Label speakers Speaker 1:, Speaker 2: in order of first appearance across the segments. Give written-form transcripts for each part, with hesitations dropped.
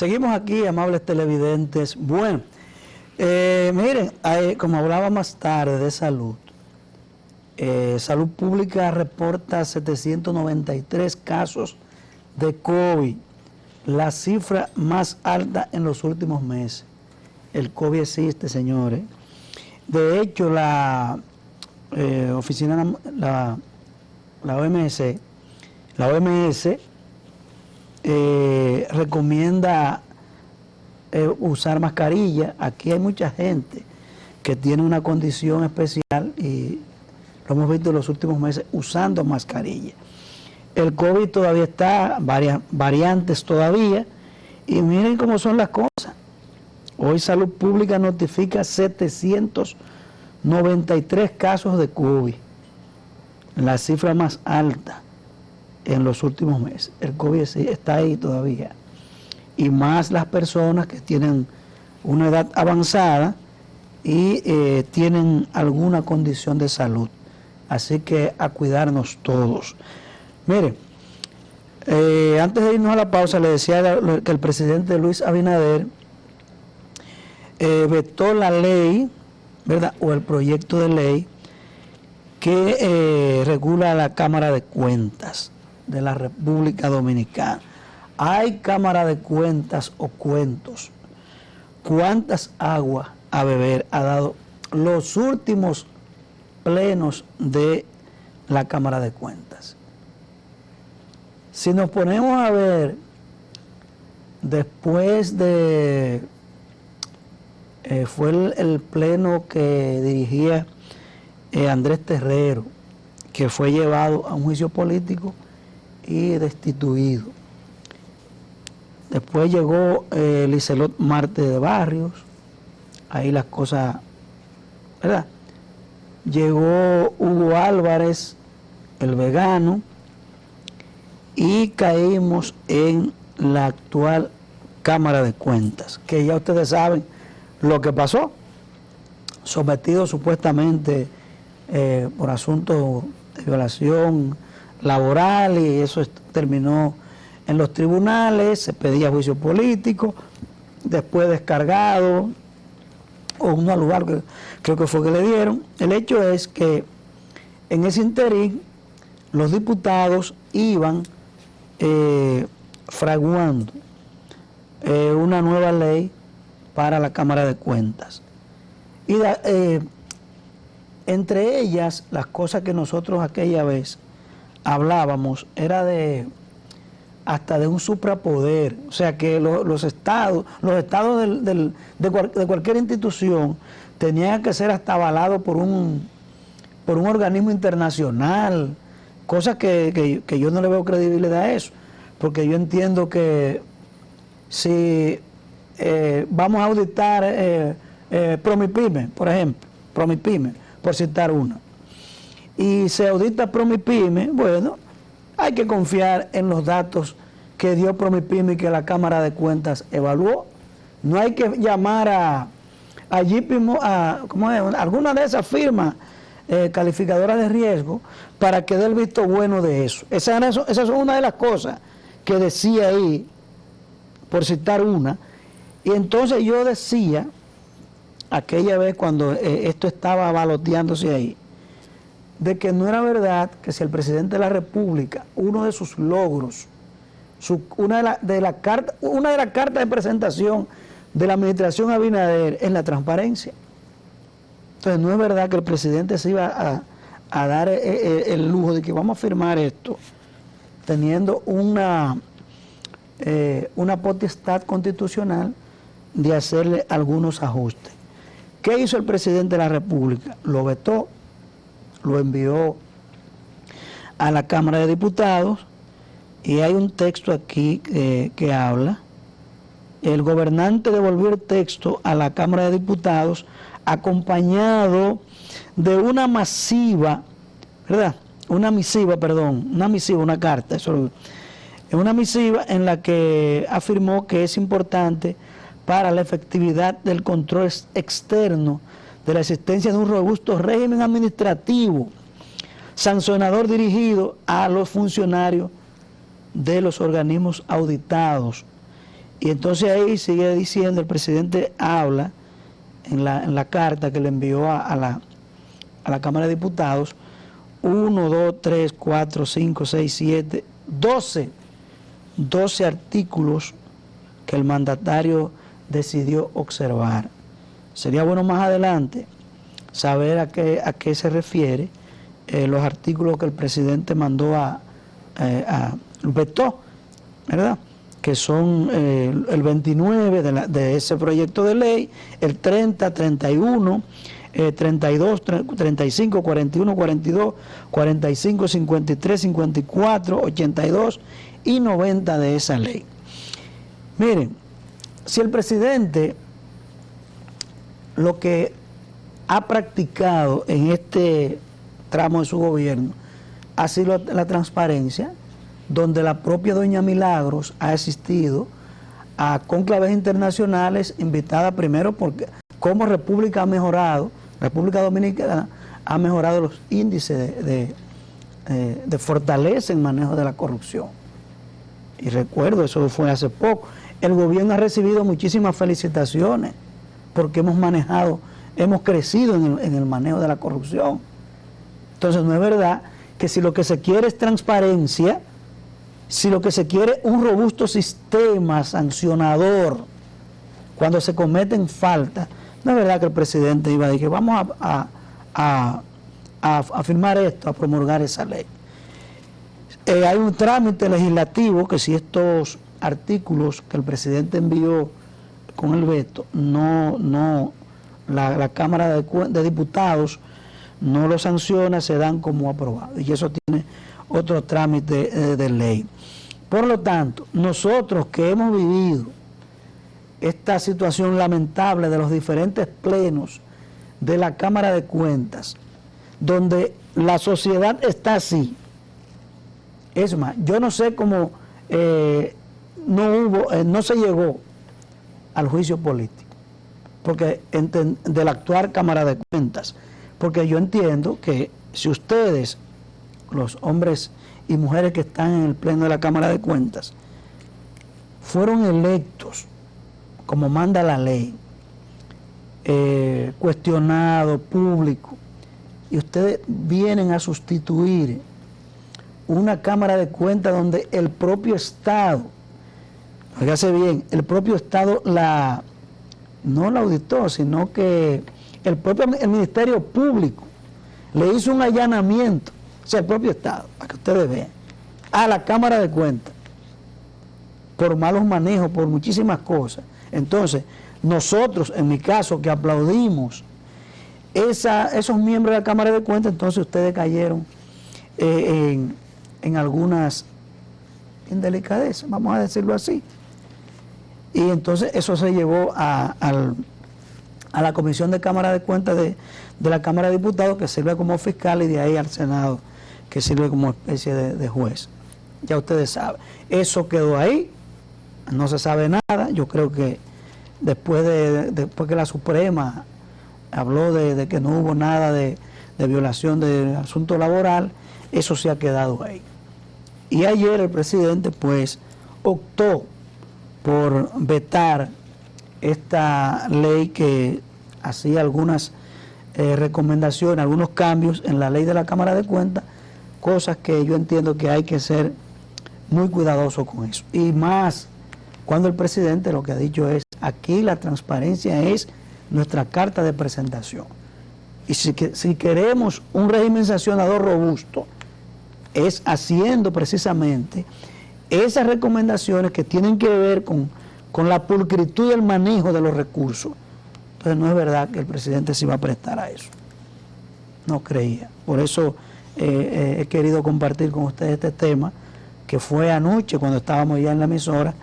Speaker 1: Seguimos aquí, amables televidentes. Bueno, miren, como hablaba más tarde de salud, Salud Pública reporta 793 casos de COVID, la cifra más alta en los últimos meses. El COVID existe, señores. De hecho, la oficina, la OMS recomienda usar mascarilla. Aquí hay mucha gente que tiene una condición especial y lo hemos visto en los últimos meses usando mascarilla. El COVID todavía está, varias variantes todavía, y miren cómo son las cosas. Hoy Salud Pública notifica 793 casos de COVID, la cifra más alta en los últimos meses. El COVID está ahí todavía, y más las personas que tienen una edad avanzada y tienen alguna condición de salud. Así que a cuidarnos todos. Mire, antes de irnos a la pausa, le decía que el presidente Luis Abinader vetó la ley, ¿verdad?, o el proyecto de ley que regula la Cámara de Cuentas de la República Dominicana. Hay Cámara de Cuentas o cuentos. ¿Cuántas aguas a beber ha dado los últimos plenos de la Cámara de Cuentas? Si nos ponemos a ver, después de fue el pleno que dirigía Andrés Terrero, que fue llevado a un juicio político y destituido. Después llegó Liselot Marte de Barrios, ahí las cosas, ¿verdad? Llegó Hugo Álvarez, el vegano, y caímos en la actual Cámara de Cuentas, que ya ustedes saben lo que pasó, sometido supuestamente por asuntos de violación laboral, y eso terminó en los tribunales, se pedía juicio político, después descargado, o un lugar que creo que fue que le dieron. El hecho es que en ese interín los diputados iban fraguando una nueva ley para la Cámara de Cuentas. Y entre ellas, las cosas que nosotros aquella vez hablábamos, era hasta de un suprapoder, o sea que los estados de cualquier institución tenían que ser hasta avalados por un organismo internacional, cosas que yo no le veo credibilidad a eso, porque yo entiendo que si vamos a auditar Promipyme, por ejemplo, Promipyme, por citar una, y se audita Promipyme, bueno, hay que confiar en los datos que dio Promipyme y que la Cámara de Cuentas evaluó. No hay que llamar a alguna de esas firmas calificadoras de riesgo para que dé el visto bueno de eso. Esa es una de las cosas que decía ahí, por citar una. Y entonces yo decía, aquella vez cuando esto estaba baloteándose ahí, de que no era verdad que si el presidente de la República, uno de sus logros, una de las cartas de presentación de la administración Abinader es la transparencia. Entonces no es verdad que el presidente se iba a dar el lujo de que vamos a firmar esto teniendo una potestad constitucional de hacerle algunos ajustes. ¿Qué hizo el presidente de la República? Lo vetó, lo envió a la Cámara de Diputados, y hay un texto aquí que habla: el gobernante devolvió el texto a la Cámara de Diputados acompañado de una masiva, ¿verdad? Una carta, una misiva en la que afirmó que es importante para la efectividad del control externo de la existencia de un robusto régimen administrativo sancionador dirigido a los funcionarios de los organismos auditados Y entonces ahí sigue diciendo, el presidente habla en la carta que le envió a la Cámara de Diputados, 1, 2, 3, 4, 5, 6, 7, 12 artículos que el mandatario decidió observar. Sería bueno más adelante saber a qué se refiere los artículos que el presidente mandó vetó, ¿verdad? Que son el 29 de ese proyecto de ley, el 30, 31, 32, 35, 41, 42, 45, 53, 54, 82 y 90 de esa ley. Miren, si el presidente lo que ha practicado en este tramo de su gobierno ha sido la transparencia, donde la propia doña Milagros ha asistido a cónclaves internacionales, invitada primero porque como República Dominicana ha mejorado los índices de fortaleza en manejo de la corrupción. Y recuerdo, eso fue hace poco. El gobierno ha recibido muchísimas felicitaciones porque hemos crecido en el manejo de la corrupción. Entonces no es verdad que si lo que se quiere es transparencia, si lo que se quiere es un robusto sistema sancionador cuando se cometen faltas, no es verdad que el presidente iba a decir, vamos a firmar esto, a promulgar esa ley. Hay un trámite legislativo que si estos artículos que el presidente envió con el veto, la Cámara de Diputados no lo sanciona, se dan como aprobados. Y eso tiene otro trámite de ley. Por lo tanto, nosotros que hemos vivido esta situación lamentable de los diferentes plenos de la Cámara de Cuentas, donde la sociedad está así, es más, yo no sé cómo no se llegó al juicio político de la actual Cámara de Cuentas, porque yo entiendo que si ustedes, los hombres y mujeres que están en el pleno de la Cámara de Cuentas, fueron electos como manda la ley, cuestionado, público, y ustedes vienen a sustituir una Cámara de Cuentas donde el propio Estado, fíjese bien, el propio Estado no la auditó, sino que el Ministerio Público le hizo un allanamiento, o sea, el propio Estado, para que ustedes vean, a la Cámara de Cuentas, por malos manejos, por muchísimas cosas. Entonces, nosotros, en mi caso, que aplaudimos esos miembros de la Cámara de Cuentas, entonces ustedes cayeron en algunas indelicadezas, vamos a decirlo así. Y entonces eso se llevó a la Comisión de Cámara de Cuentas de la Cámara de Diputados, que sirve como fiscal, y de ahí al Senado, que sirve como especie de juez. Ya ustedes saben. Eso quedó ahí, no se sabe nada. Yo creo que después que la Suprema habló de que no hubo nada de violación del asunto laboral, eso se ha quedado ahí. Y ayer el presidente pues optó por vetar esta ley que hacía algunas recomendaciones, algunos cambios en la ley de la Cámara de Cuentas, cosas que yo entiendo que hay que ser muy cuidadoso con eso. Y más cuando el presidente lo que ha dicho es, aquí la transparencia es nuestra carta de presentación. Y si queremos un régimen sancionador robusto, es haciendo precisamente esas recomendaciones que tienen que ver con la pulcritud del manejo de los recursos. Entonces no es verdad que el presidente se iba a prestar a eso. No creía. Por eso he querido compartir con ustedes este tema, que fue anoche cuando estábamos ya en la emisora,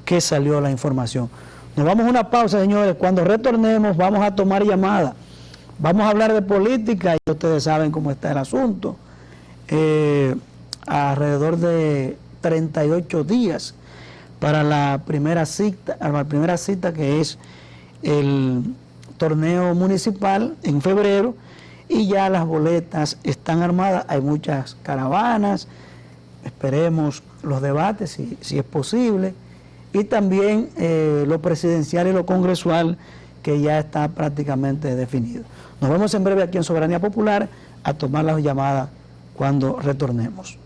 Speaker 1: que salió la información. Nos vamos a una pausa, señores. Cuando retornemos vamos a tomar llamadas. Vamos a hablar de política y ustedes saben cómo está el asunto. Alrededor de 38 días para la primera cita que es el torneo municipal en febrero, y ya las boletas están armadas, hay muchas caravanas, esperemos los debates si es posible, y también lo presidencial y lo congresual, que ya está prácticamente definido. Nos vemos en breve aquí en Soberanía Popular a tomar las llamadas cuando retornemos.